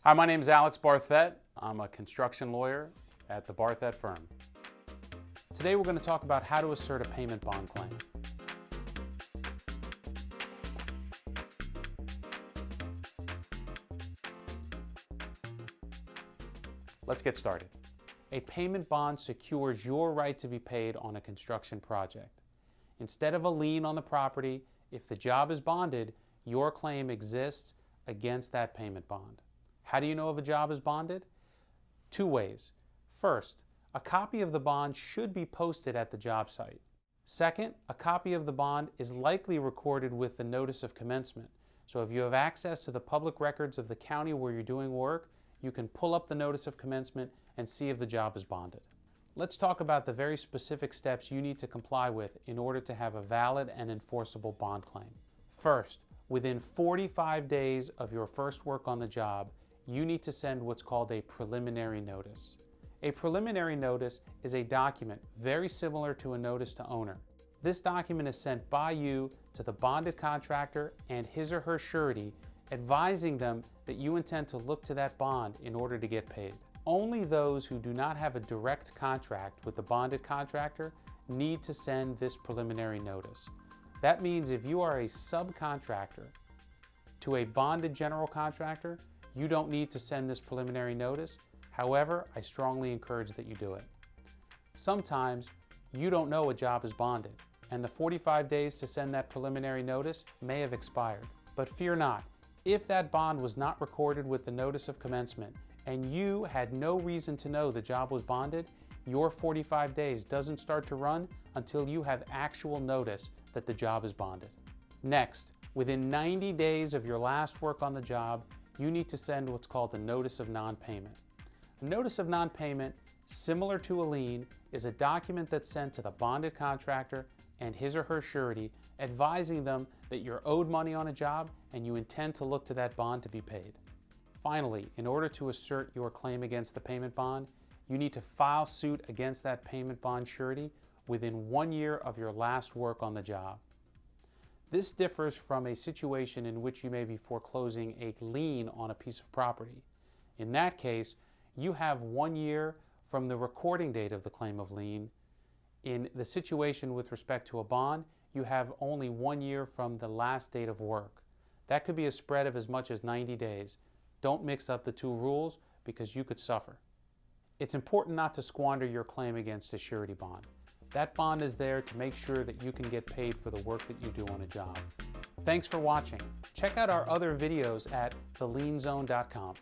Hi, my name is Alex BARTHET. I'm a construction lawyer at the BARTHET firm. Today we're going to talk about how to assert a payment bond claim. Let's get started. A payment bond secures your right to be paid on a construction project. Instead of a lien on the property, if the job is bonded, your claim exists against that payment bond. How do you know if a job is bonded? Two ways. First, a copy of the bond should be posted at the job site. Second, a copy of the bond is likely recorded with the Notice of Commencement. So if you have access to the public records of the county where you're doing work, you can pull up the Notice of Commencement and see if the job is bonded. Let's talk about the very specific steps you need to comply with in order to have a valid and enforceable bond claim. First, within 45 days of your first work on the job, you need to send what's called a preliminary notice. A preliminary notice is a document very similar to a notice to owner. This document is sent by you to the bonded contractor and his or her surety, advising them that you intend to look to that bond in order to get paid. Only those who do not have a direct contract with the bonded contractor need to send this preliminary notice. That means if you are a subcontractor to a bonded general contractor, you don't need to send this preliminary notice. However, I strongly encourage that you do it. Sometimes you don't know a job is bonded, and the 45 days to send that preliminary notice may have expired. But fear not, if that bond was not recorded with the Notice of Commencement and you had no reason to know the job was bonded, your 45 days doesn't start to run until you have actual notice that the job is bonded. Next, within 90 days of your last work on the job, you need to send what's called a Notice of Nonpayment. A Notice of Nonpayment, similar to a lien, is a document that's sent to the bonded contractor and his or her surety, advising them that you're owed money on a job and you intend to look to that bond to be paid. Finally, in order to assert your claim against the payment bond, you need to file suit against that payment bond surety within 1 year of your last work on the job. This differs from a situation in which you may be foreclosing a lien on a piece of property. In that case, you have 1 year from the recording date of the claim of lien. In the situation with respect to a bond, you have only 1 year from the last date of work. That could be a spread of as much as 90 days. Don't mix up the two rules because you could suffer. It's important not to squander your claim against a surety bond. That bond is there to make sure that you can get paid for the work that you do on a job. Thanks for watching. Check out our other videos at thelienzone.com.